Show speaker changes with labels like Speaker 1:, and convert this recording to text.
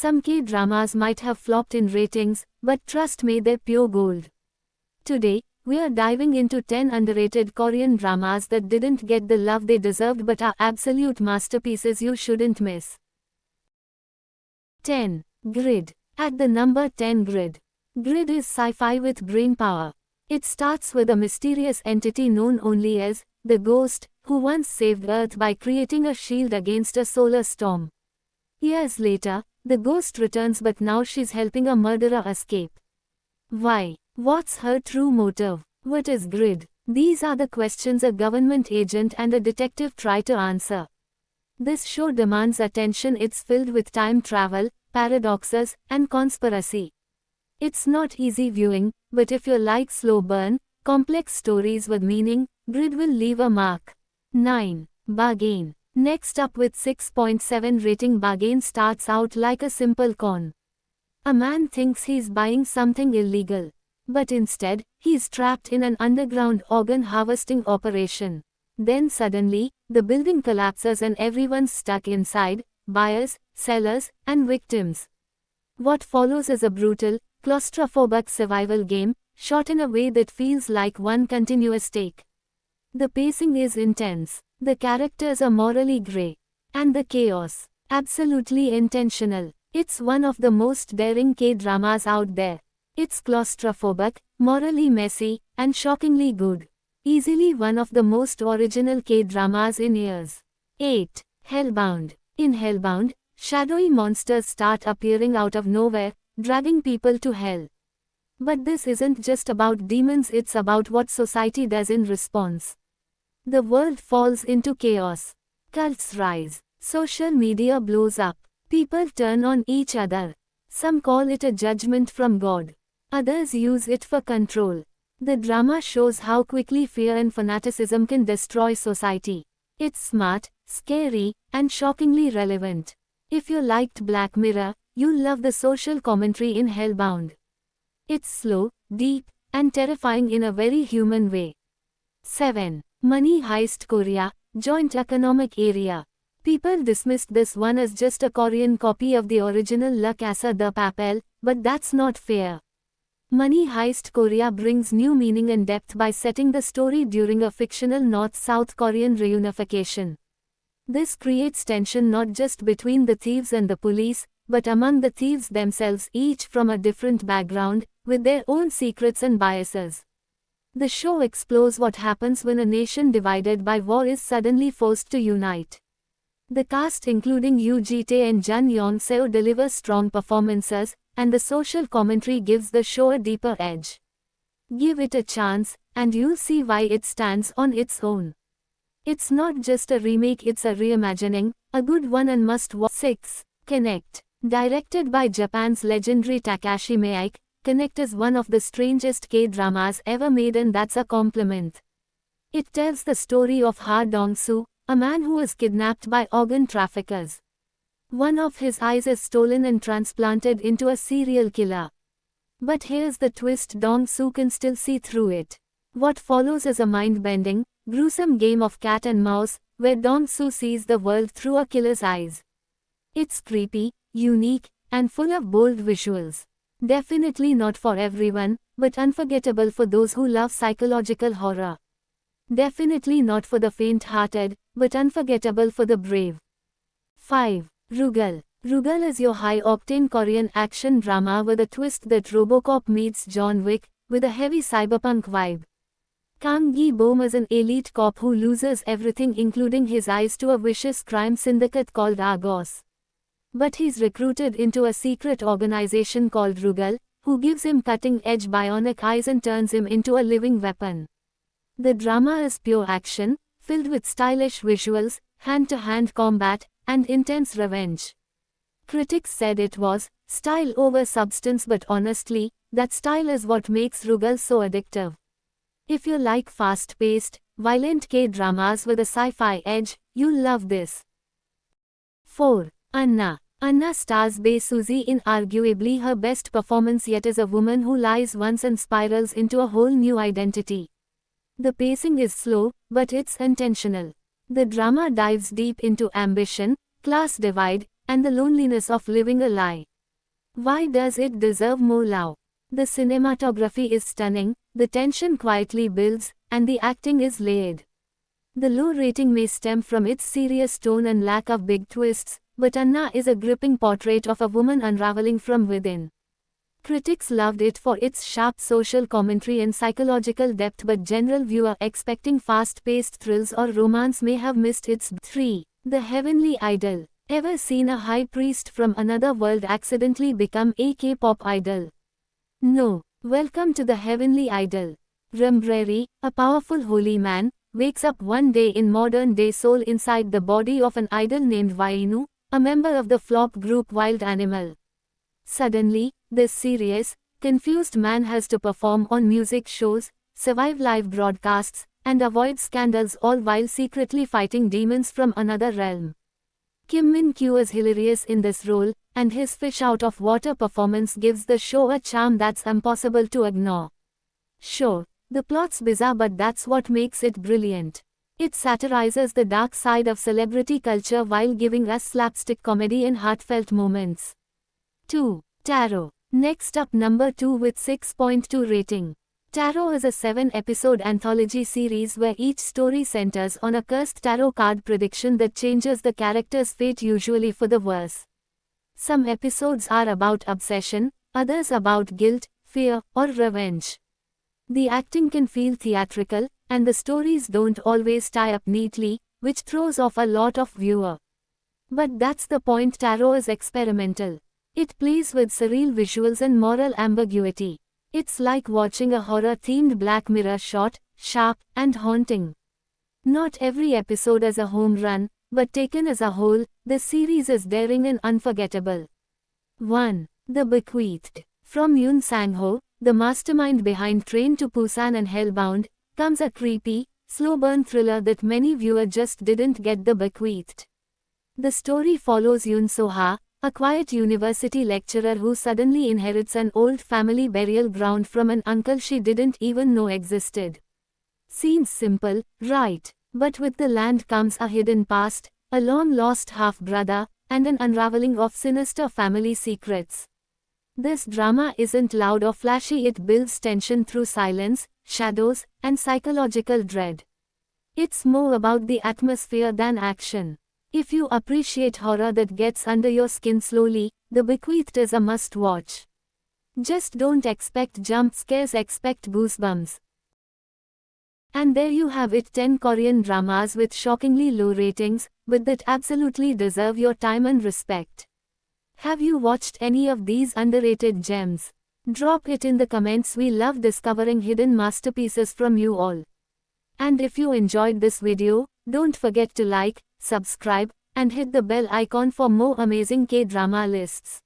Speaker 1: Some K-dramas might have flopped in ratings, but trust me, they're pure gold. Today, we are diving into 10 underrated Korean dramas that didn't get the love they deserved but are absolute masterpieces you shouldn't miss. 10. Grid. At the number 10, Grid. Grid is sci-fi with brain power. It starts with a mysterious entity known only as the Ghost, who once saved Earth by creating a shield against a solar storm. Years later, the Ghost returns, but now she's helping a murderer escape. Why? What's her true motive? What is Grid? These are the questions a government agent and a detective try to answer. This show demands attention. It's filled with time travel, paradoxes, and conspiracy. It's not easy viewing, but if you like slow burn, complex stories with meaning, Grid will leave a mark. 9. Bargain. Next up with 6.7 rating, Bargain starts out like a simple con. A man thinks he's buying something illegal. But instead, he's trapped in an underground organ harvesting operation. Then suddenly, the building collapses and everyone's stuck inside, buyers, sellers, and victims. What follows is a brutal, claustrophobic survival game, shot in a way that feels like one continuous take. The pacing is intense, the characters are morally grey, and the chaos, absolutely intentional. It's one of the most daring K-dramas out there. It's claustrophobic, morally messy, and shockingly good. Easily one of the most original K-dramas in years. 8. Hellbound. In Hellbound, shadowy monsters start appearing out of nowhere, dragging people to hell. But this isn't just about demons, it's about what society does in response. The world falls into chaos. Cults rise. Social media blows up. People turn on each other. Some call it a judgment from God. Others use it for control. The drama shows how quickly fear and fanaticism can destroy society. It's smart, scary, and shockingly relevant. If you liked Black Mirror, you'll love the social commentary in Hellbound. It's slow, deep, and terrifying in a very human way. 7. Money Heist Korea, Joint Economic Area. People dismissed this one as just a Korean copy of the original La Casa de Papel, but that's not fair. Money Heist Korea brings new meaning and depth by setting the story during a fictional North-South Korean reunification. This creates tension not just between the thieves and the police, but among the thieves themselves, each from a different background, with their own secrets and biases. The show explores what happens when a nation divided by war is suddenly forced to unite. The cast, including Yoo Ji-tae and Jun Yong-seo, delivers strong performances, and the social commentary gives the show a deeper edge. Give it a chance, and you'll see why it stands on its own. It's not just a remake, it's a reimagining, a good one and must watch. 6. Connect. Directed by Japan's legendary Takashi Miike, Connect is one of the strangest K-dramas ever made, and that's a compliment. It tells the story of Ha Dong-soo, a man who was kidnapped by organ traffickers. One of his eyes is stolen and transplanted into a serial killer. But here's the twist: Dong-soo can still see through it. What follows is a mind-bending, gruesome game of cat and mouse, where Dong-soo sees the world through a killer's eyes. It's creepy, unique, and full of bold visuals. Definitely not for everyone, but unforgettable for those who love psychological horror. Definitely not for the faint-hearted, but unforgettable for the brave. 5. Rugal. Rugal is your high-octane Korean action drama with a twist that RoboCop meets John Wick, with a heavy cyberpunk vibe. Kang Gi-bom is an elite cop who loses everything, including his eyes, to a vicious crime syndicate called Argos. But he's recruited into a secret organization called Rugal, who gives him cutting-edge bionic eyes and turns him into a living weapon. The drama is pure action, filled with stylish visuals, hand-to-hand combat, and intense revenge. Critics said it was style over substance, but honestly, that style is what makes Rugal so addictive. If you like fast-paced, violent K-dramas with a sci-fi edge, you'll love this. 4. Anna. Anna stars Bae Suzy in arguably her best performance yet as a woman who lies once and spirals into a whole new identity. The pacing is slow, but it's intentional. The drama dives deep into ambition, class divide, and the loneliness of living a lie. Why does it deserve more love? The cinematography is stunning, the tension quietly builds, and the acting is layered. The low rating may stem from its serious tone and lack of big twists, but Anna is a gripping portrait of a woman unraveling from within. Critics loved it for its sharp social commentary and psychological depth, but general viewer expecting fast-paced thrills or romance may have missed its 3. The Heavenly Idol. Ever seen a high priest from another world accidentally become a K-pop idol? No. Welcome to the Heavenly Idol. Rambreri, a powerful holy man, wakes up one day in modern-day Seoul inside the body of an idol named Vainu, a member of the flop group Wild Animal. Suddenly, this serious, confused man has to perform on music shows, survive live broadcasts, and avoid scandals, all while secretly fighting demons from another realm. Kim Min-kyu is hilarious in this role, and his fish-out-of-water performance gives the show a charm that's impossible to ignore. Sure, the plot's bizarre, but that's what makes it brilliant. It satirizes the dark side of celebrity culture while giving us slapstick comedy and heartfelt moments. 2. Tarot. Next up, number 2 with 6.2 rating. Tarot is a 7-episode anthology series where each story centers on a cursed tarot card prediction that changes the character's fate, usually for the worse. Some episodes are about obsession, others about guilt, fear, or revenge. The acting can feel theatrical, and the stories don't always tie up neatly, which throws off a lot of viewer. But that's the point. Tarot is experimental. It plays with surreal visuals and moral ambiguity. It's like watching a horror-themed Black Mirror, short, sharp, and haunting. Not every episode is a home run, but taken as a whole, the series is daring and unforgettable. 1. The Bequeathed. From Yoon Sang-ho, the mastermind behind Train to Busan and Hellbound, comes a creepy, slow-burn thriller that many viewers just didn't get. The Bequeathed. The story follows Yoon So-ha, a quiet university lecturer who suddenly inherits an old family burial ground from an uncle she didn't even know existed. Seems simple, right? But with the land comes a hidden past, a long-lost half-brother, and an unraveling of sinister family secrets. This drama isn't loud or flashy. It builds tension through silence, shadows, and psychological dread. It's more about the atmosphere than action. If you appreciate horror that gets under your skin slowly, The Bequeathed is a must-watch. Just don't expect jump scares, expect goosebumps. And there you have it, 10 Korean dramas with shockingly low ratings, but that absolutely deserve your time and respect. Have you watched any of these underrated gems? Drop it in the comments. We love discovering hidden masterpieces from you all. And if you enjoyed this video, don't forget to like, subscribe, and hit the bell icon for more amazing K-drama lists.